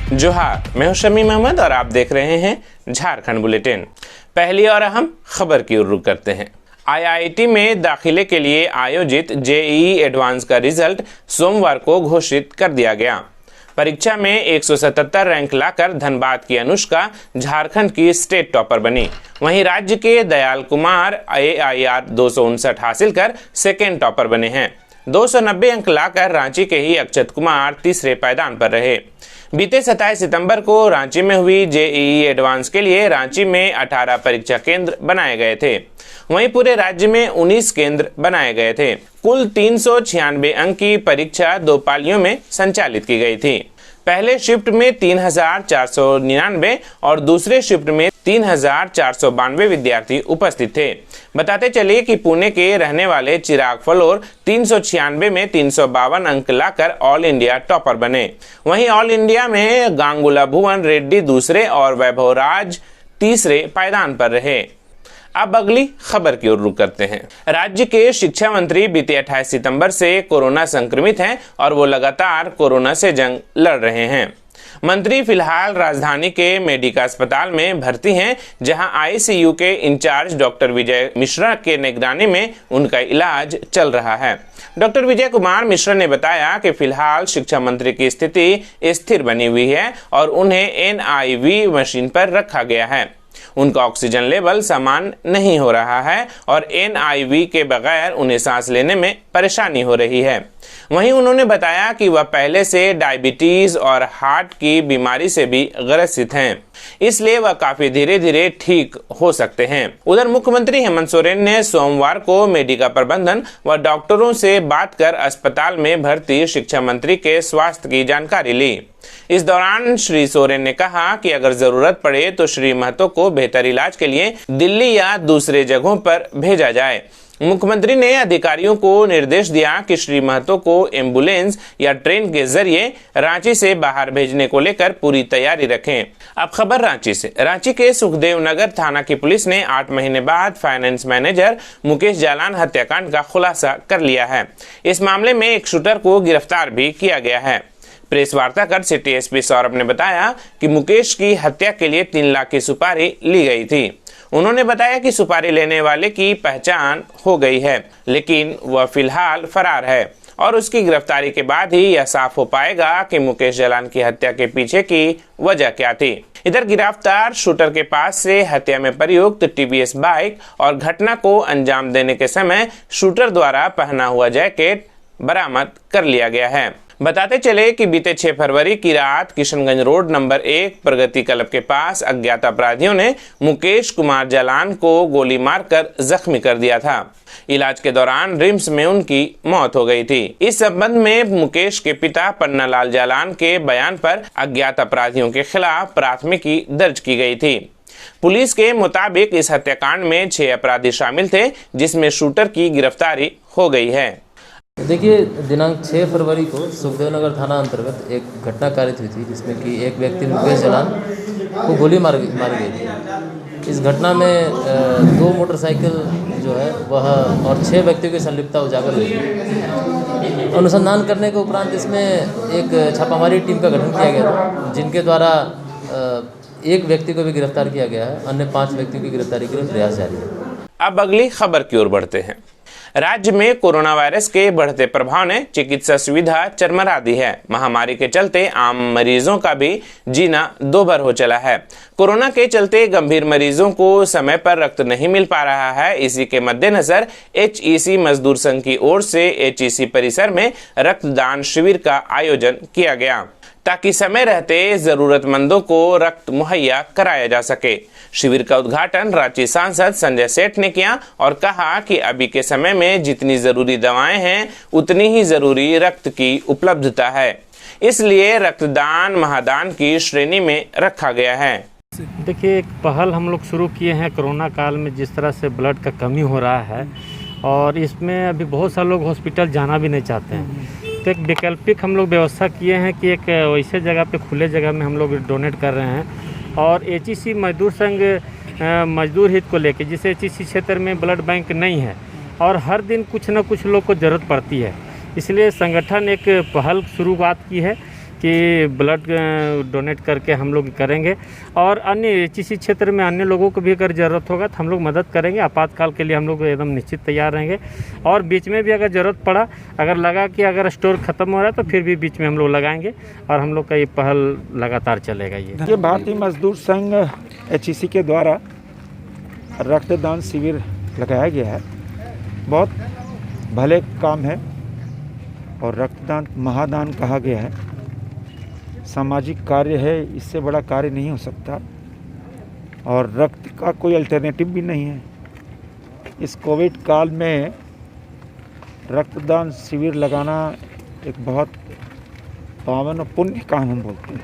जोहार, मैं हूं शमीम अहमद और आप देख रहे हैं झारखंड बुलेटिन। पहली और अहम खबर की ओर रुख करते हैं। आईआईटी में दाखिले के लिए आयोजित जेईई एडवांस का रिजल्ट सोमवार को घोषित कर दिया गया। परीक्षा में 177 रैंक लाकर धनबाद की अनुष्का झारखंड की स्टेट टॉपर बनी। वहीं राज्य के दयाल कुमार AIR 259 हासिल कर सेकेंड टॉपर बने हैं। 290 अंक लाकर रांची के ही अक्षत कुमार तीसरे पायदान पर रहे। बीते 27 सितंबर को रांची में हुई जेईई एडवांस के लिए रांची में 18 परीक्षा केंद्र बनाए गए थे। वहीं पूरे राज्य में 19 केंद्र बनाए गए थे। कुल 396 अंक की परीक्षा 2 पालियों में संचालित की गई थी। पहले शिफ्ट में 3499 और दूसरे शिफ्ट में 3492 विद्यार्थी उपस्थित थे। बताते चले कि पुणे के रहने वाले चिराग फलोर 396 में 352 अंक लाकर ऑल इंडिया टॉपर बने। वहीं ऑल इंडिया में गांगुला भुवन रेड्डी दूसरे और वैभव राज तीसरे पायदान पर रहे। अब अगली खबर की ओर रुख करते हैं। राज्य के शिक्षा मंत्री बीते 28 सितंबर से कोरोना संक्रमित हैं और वो लगातार कोरोना से जंग लड़ रहे हैं। मंत्री फिलहाल राजधानी के मेडिका अस्पताल में भर्ती हैं, जहां आईसीयू के इंचार्ज डॉक्टर विजय मिश्रा के निगरानी में उनका इलाज चल रहा है। डॉक्टर विजय कुमार मिश्रा ने बताया कि फिलहाल शिक्षा मंत्री की स्थिति स्थिर बनी हुई है और उन्हें NIV मशीन पर रखा गया है। उनका ऑक्सीजन लेवल सामान्य नहीं हो रहा है और NIV के बगैर उन्हें सांस लेने में परेशानी हो रही है। वहीं उन्होंने बताया कि वह पहले से डायबिटीज और हार्ट की बीमारी से भी ग्रसित हैं, इसलिए वह काफी धीरे धीरे ठीक हो सकते हैं। उधर मुख्यमंत्री हेमंत सोरेन ने सोमवार को मेडिका प्रबंधन व डॉक्टरों से बात कर अस्पताल में भर्ती शिक्षा मंत्री के स्वास्थ्य की जानकारी ली। इस दौरान श्री सोरेन ने कहा कि अगर जरूरत पड़े तो श्री महतो को बेहतर इलाज के लिए दिल्ली या दूसरे जगहों पर भेजा जाए। मुख्यमंत्री ने अधिकारियों को निर्देश दिया कि श्री महतो को एम्बुलेंस या ट्रेन के जरिए रांची से बाहर भेजने को लेकर पूरी तैयारी रखें। अब खबर रांची से। रांची के सुखदेव नगर थाना की पुलिस ने 8 महीने बाद फाइनेंस मैनेजर मुकेश जालान हत्याकांड का खुलासा कर लिया है। इस मामले में एक शूटर को गिरफ्तार भी किया गया है। प्रेस वार्ता कर सिटी एसपी सौरभ ने बताया कि मुकेश की हत्या के लिए 3 लाख की सुपारी ली गई थी। उन्होंने बताया कि सुपारी लेने वाले की पहचान हो गई है, लेकिन वह फिलहाल फरार है और उसकी गिरफ्तारी के बाद ही यह साफ हो पाएगा कि मुकेश जालान की हत्या के पीछे की वजह क्या थी। इधर गिरफ्तार शूटर के पास से हत्या में प्रयुक्त TVS बाइक और घटना को अंजाम देने के समय शूटर द्वारा पहना हुआ जैकेट बरामद कर लिया गया है। बताते चले कि बीते 6 फरवरी की रात किशनगंज रोड नंबर 1 प्रगति क्लब के पास अज्ञात अपराधियों ने मुकेश कुमार जालान को गोली मारकर जख्मी कर दिया था। इलाज के दौरान रिम्स में उनकी मौत हो गई थी। इस संबंध में मुकेश के पिता पन्नालाल जालान के बयान पर अज्ञात अपराधियों के खिलाफ प्राथमिकी दर्ज की गई थी। पुलिस के मुताबिक इस हत्याकांड में 6 अपराधी शामिल थे, जिसमें शूटर की गिरफ्तारी हो गई है। देखिए, दिनांक 6 फरवरी को सुखदेव नगर थाना अंतर्गत एक घटना कारित हुई थी, जिसमें कि एक व्यक्ति मुकेश जालान को गोली मार गई थी। इस घटना में 2 मोटरसाइकिल जो है वह और 6 व्यक्तियों की संलिप्तता उजागर हुई थी। अनुसंधान करने के उपरांत इसमें एक छापामारी टीम का गठन किया गया था, जिनके द्वारा एक व्यक्ति को भी गिरफ्तार किया गया है। अन्य 5 व्यक्तियों की गिरफ्तारी के लिए प्रयास जारी है। अब अगली खबर की ओर बढ़ते हैं। राज्य में कोरोना वायरस के बढ़ते प्रभाव ने चिकित्सा सुविधा चरमरा दी है। महामारी के चलते आम मरीजों का भी जीना दोभर हो चला है। कोरोना के चलते गंभीर मरीजों को समय पर रक्त नहीं मिल पा रहा है। इसी के मद्देनजर HEC मजदूर संघ की ओर से HEC परिसर में रक्तदान शिविर का आयोजन किया गया, ताकि समय रहते जरूरतमंदों को रक्त मुहैया कराया जा सके। शिविर का उद्घाटन रांची सांसद संजय सेठ ने किया और कहा कि अभी के समय में जितनी जरूरी दवाएं हैं, उतनी ही जरूरी रक्त की उपलब्धता है। इसलिए रक्तदान महादान की श्रेणी में रखा गया है। देखिए, एक पहल हम लोग शुरू किए हैं। कोरोना काल में जिस तरह से ब्लड का कमी हो रहा है और इसमें अभी बहुत सारे लोग हॉस्पिटल जाना भी नहीं चाहते हैं, तो एक वैकल्पिक हम लोग व्यवस्था किए हैं कि एक वैसे जगह पे खुले जगह में हम लोग डोनेट कर रहे हैं। और HEC मजदूर संघ मजदूर हित को लेके, जिसे HEC क्षेत्र में ब्लड बैंक नहीं है और हर दिन कुछ न कुछ लोग को ज़रूरत पड़ती है, इसलिए संगठन एक पहल शुरुआत की है कि कि ब्लड डोनेट करके हम लोग करेंगे। और अन्य किसी क्षेत्र में अन्य लोगों को भी अगर ज़रूरत होगा तो हम लोग मदद करेंगे। आपातकाल के लिए हम लोग एकदम निश्चित तैयार रहेंगे। और बीच में भी अगर ज़रूरत पड़ा, अगर लगा कि अगर स्टोर ख़त्म हो रहा है तो फिर भी बीच में हम लोग लगाएंगे और हम लोग का ये पहल लगातार चलेगा। ये भारतीय मजदूर संघ HEC के द्वारा रक्तदान शिविर लगाया गया है। बहुत भले काम है और रक्तदान महादान कहा गया है। सामाजिक कार्य है, इससे बड़ा कार्य नहीं हो सकता और रक्त का कोई अल्टरनेटिव भी नहीं है। इस कोविड काल में रक्तदान शिविर लगाना एक बहुत पावन और पुण्य काम हम बोलते हैं।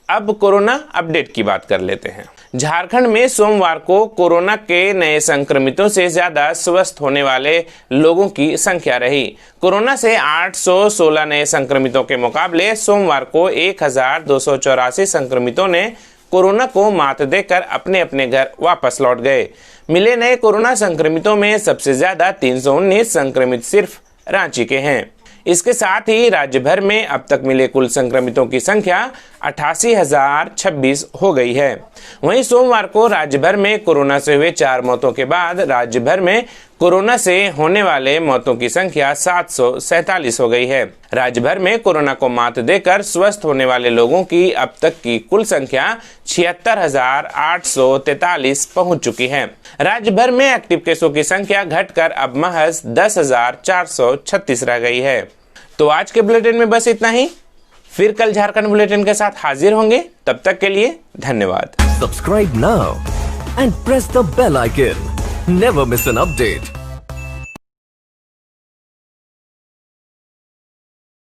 अब कोरोना अपडेट की बात कर लेते हैं। झारखंड में सोमवार को कोरोना के नए संक्रमितों से ज्यादा स्वस्थ होने वाले लोगों की संख्या रही। कोरोना से 816 नए संक्रमितों के मुकाबले सोमवार को 1284 संक्रमितों ने कोरोना को मात देकर अपने अपने घर वापस लौट गए। मिले नए कोरोना संक्रमितों में सबसे ज्यादा 319 संक्रमित सिर्फ रांची के हैं। इसके साथ ही राज्य भर में अब तक मिले कुल संक्रमितों की संख्या 88,026 हो गई है। वहीं सोमवार को राज्य भर में कोरोना से हुए 4 मौतों के बाद राज्य भर में कोरोना से होने वाले मौतों की संख्या 747 हो गई है। राज्य भर में कोरोना को मात देकर स्वस्थ होने वाले लोगों की अब तक की कुल संख्या 76,843 पहुंच चुकी है। राज्य भर में एक्टिव केसों की संख्या घटकर अब महज 10,436 रह गई है। तो आज के बुलेटिन में बस इतना ही। फिर कल झारखंड बुलेटिन के साथ हाजिर होंगे। तब तक के लिए धन्यवाद। Subscribe now and press the bell icon. Never miss an update.